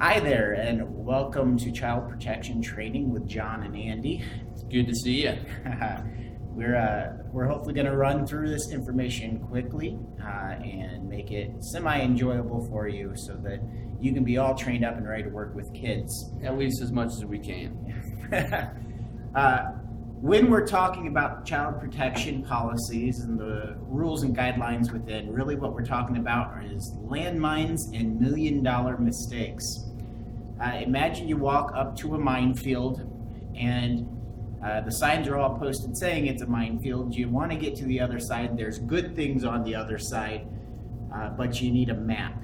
Hi there, and welcome to Child Protection Training with John and Andy. It's good to see you. We're hopefully going to run through this information quickly and make it semi-enjoyable for you so that you can be all trained up and ready to work with kids. At least as much as we can. When we're talking about child protection policies and the rules and guidelines within, really what we're talking about is landmines and million-dollar mistakes. Imagine you walk up to a minefield and the signs are all posted saying it's a minefield. You want to get to the other side. There's good things on the other side, but you need a map.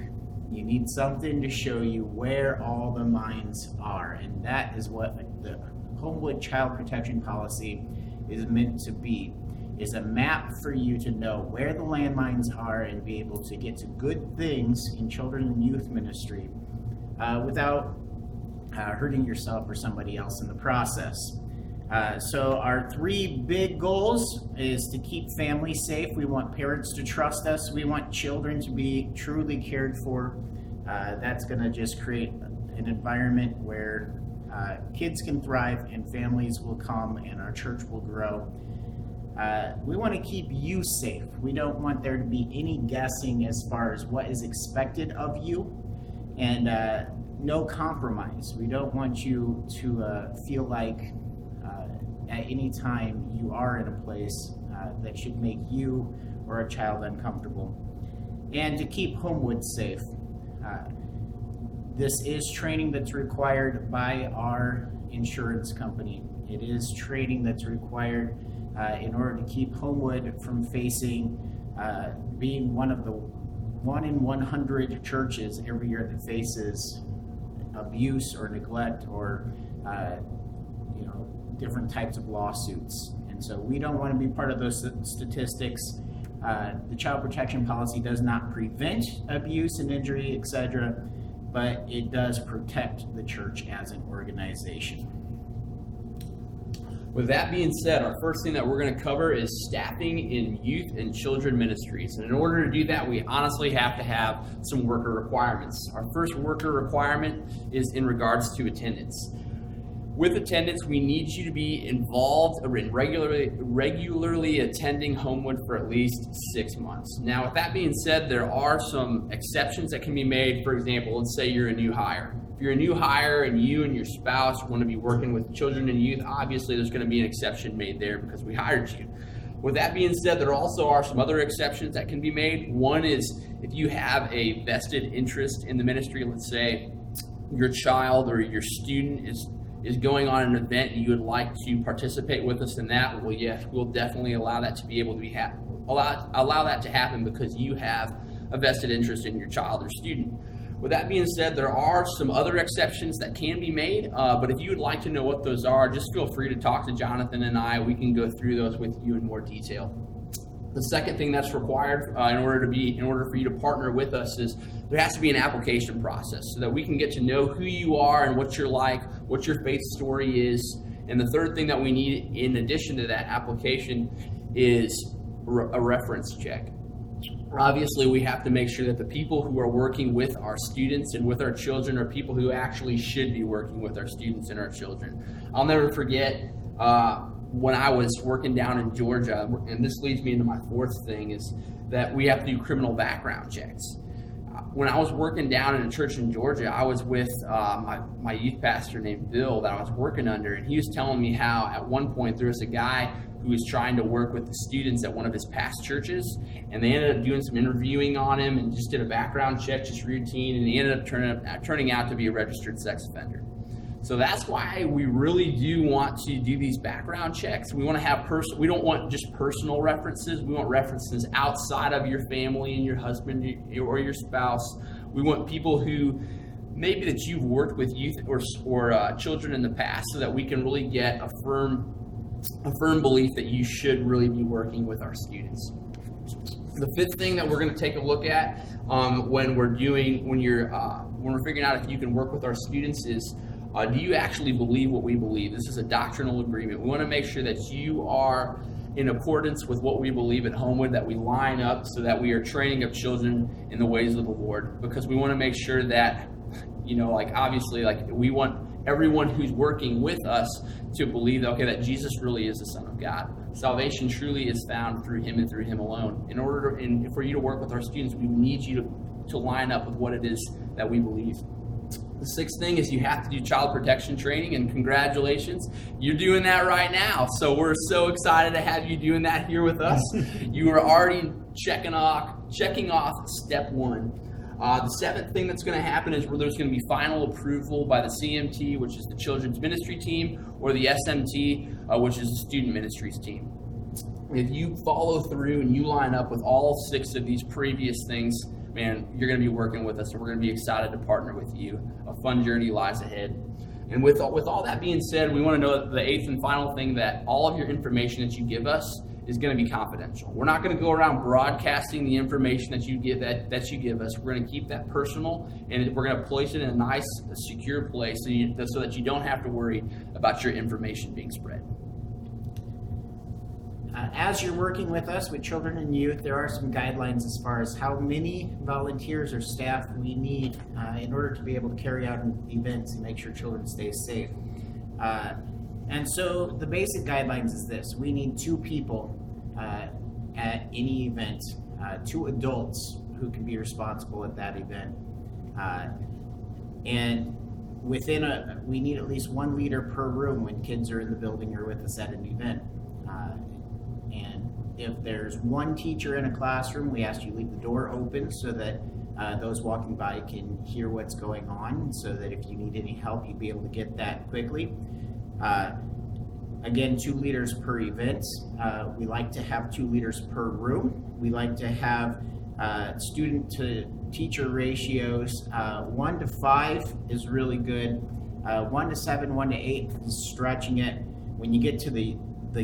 You need something to show you where all the mines are, and that is what the Homewood Child Protection Policy is meant to be, is a map for you to know where the landmines are and be able to get to good things in children and youth ministry without hurting yourself or somebody else in the process. So our three big goals is to keep families safe. We want parents to trust us. We want children to be truly cared for. That's going to just create an environment where kids can thrive and families will come and our church will grow. We want to keep you safe. We don't want there to be any guessing as far as what is expected of you, and no compromise. We don't want you to feel like at any time you are in a place that should make you or a child uncomfortable. And to keep Homewood safe. This is training that's required by our insurance company. It is training that's required in order to keep Homewood from facing being one of the 1 in 100 churches every year that faces abuse or neglect or different types of lawsuits. And so we don't want to be part of those statistics. The Child Protection Policy does not prevent abuse and injury, etc., but it does protect the church as an organization. With that being said, our first thing that we're going to cover is staffing in youth and children ministries. And in order to do that, we honestly have to have some worker requirements. Our first worker requirement is in regards to attendance. With attendance, we need you to be involved or in regularly attending Homewood for at least 6 months. Now, with that being said, there are some exceptions that can be made. For example, let's say you're a new hire. If you're a new hire and you and your spouse want to be working with children and youth, obviously there's going to be an exception made there because we hired you. With that being said, there also are some other exceptions that can be made. One is if you have a vested interest in the ministry, let's say your child or your student is going on an event and you would like to participate with us in that, well, yes, we'll definitely allow that to be able to be allow that to happen because you have a vested interest in your child or student. With that being said, there are some other exceptions that can be made, but if you would like to know what those are, just feel free to talk to Jonathan and I. We can go through those with you in more detail. The second thing that's required in order for you to partner with us is there has to be an application process so that we can get to know who you are and what you're like, what your faith story is. And the third thing that we need in addition to that application is a reference check. Obviously, we have to make sure that the people who are working with our students and with our children are people who actually should be working with our students and our children. I'll never forget when I was working down in Georgia, and this leads me into my fourth thing, is that we have to do criminal background checks. When I was working down in a church in Georgia, I was with my youth pastor named Bill that I was working under, and he was telling me how at one point there was a guy who was trying to work with the students at one of his past churches, and they ended up doing some interviewing on him and just did a background check, just routine, and he ended up turning out to be a registered sex offender. So that's why we really do want to do these background checks. We want to have we don't want just personal references. We want references outside of your family and your husband or your spouse. We want people who maybe that you've worked with youth or children in the past so that we can really get a firm belief that you should really be working with our students. The fifth thing that we're going to take a look at when we're figuring out if you can work with our students is do you actually believe what we believe? This is a doctrinal agreement. We want to make sure that you are in accordance with what we believe at Homewood, that we line up so that we are training up children in the ways of the Lord, because we want to make sure that Like obviously, like we want everyone who's working with us to believe that, okay, that Jesus really is the Son of God. Salvation truly is found through him and through him alone. In order and for you to work with our students, we need you to line up with what it is that we believe. The sixth thing is you have to do child protection training, and congratulations, you're doing that right now. So we're so excited to have you doing that here with us. You are already checking off step one. The seventh thing that's going to happen is where there's going to be final approval by the CMT, which is the Children's Ministry Team, or the SMT, which is the Student Ministries Team. If you follow through and you line up with all 6 of these previous things, man, you're going to be working with us, and we're going to be excited to partner with you. A fun journey lies ahead. And with all that being said, we want to know that the 8th and final thing, that all of your information that you give us is going to be confidential. We're not going to go around broadcasting the information that you give us. We're going to keep that personal, and we're going to place it in a nice, secure place so that you don't have to worry about your information being spread. As you're working with us with children and youth, there are some guidelines as far as how many volunteers or staff we need in order to be able to carry out events and make sure children stay safe. And so the basic guidelines is this: we need 2 people at any event, 2 adults who can be responsible at that event. And we need at least 1 leader per room when kids are in the building or with us at an event. And if there's 1 teacher in a classroom, we ask you leave the door open so that those walking by can hear what's going on, so that if you need any help, you'd be able to get that quickly. Again, 2 leaders per event. We like to have 2 leaders per room. We like to have student to teacher ratios. 1 to 5 is really good. 1 to 7, 1 to 8 is stretching it. When you get to the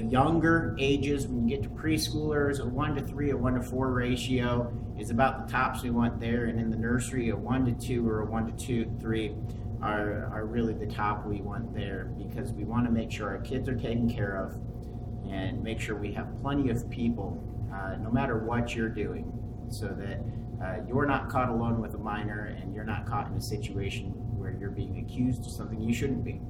younger ages, when you get to preschoolers, a 1 to 3, a 1 to 4 ratio is about the tops we want there. And in the nursery, a 1 to 2 or a 1 to 3 are really the top we want there, because we want to make sure our kids are taken care of and make sure we have plenty of people, no matter what you're doing, so that you're not caught alone with a minor and you're not caught in a situation where you're being accused of something you shouldn't be.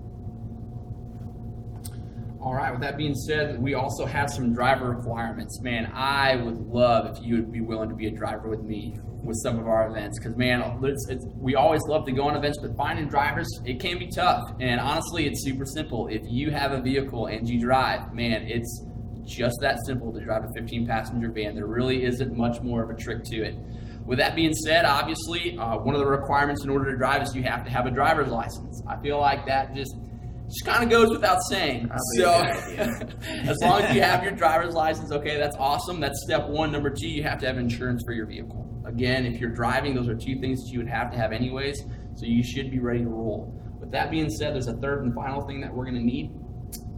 All right, with that being said, we also have some driver requirements. Man, I would love if you would be willing to be a driver with me with some of our events, because, man, we always love to go on events, but finding drivers, it can be tough. And honestly, it's super simple. If you have a vehicle and you drive, man, it's just that simple to drive a 15-passenger van. There really isn't much more of a trick to it. With that being said, obviously, one of the requirements in order to drive is you have to have a driver's license. I feel like that just kind of goes without saying. So as long as you have your driver's license, okay, that's awesome. That's step 1. Number 2, you have to have insurance for your vehicle. Again, if you're driving, those are 2 things that you would have to have anyways, so you should be ready to roll. With that being said, there's a 3rd and final thing that we're going to need,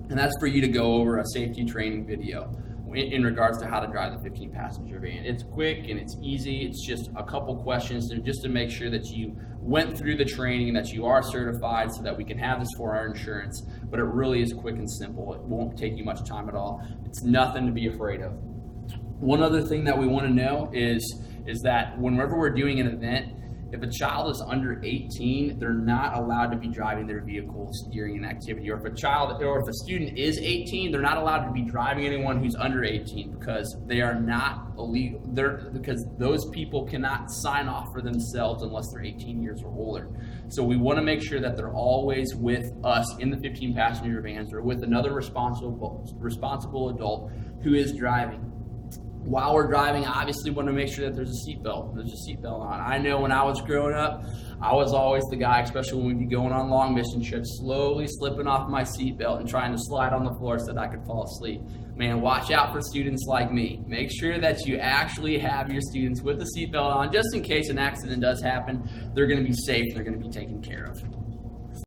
and that's for you to go over a safety training video in regards to how to drive the 15-passenger van. It's quick and it's easy. It's just a couple questions just to make sure that you went through the training and that you are certified, so that we can have this for our insurance. But it really is quick and simple. It won't take you much time at all. It's nothing to be afraid of. One other thing that we want to know is that whenever we're doing an event, if a child is under 18, they're not allowed to be driving their vehicles during an activity. Or if a student is 18, they're not allowed to be driving anyone who's under 18, because they are not illegal. Because those people cannot sign off for themselves unless they're 18 years or older. So we want to make sure that they're always with us in the 15-passenger vans, or with another responsible adult who is driving. While we're driving, obviously want to make sure that there's a seatbelt. There's a seatbelt on. I know when I was growing up, I was always the guy, especially when we'd be going on long mission trips, slowly slipping off my seatbelt and trying to slide on the floor so that I could fall asleep. Man, watch out for students like me. Make sure that you actually have your students with the seatbelt on, just in case an accident does happen. They're going to be safe. They're going to be taken care of.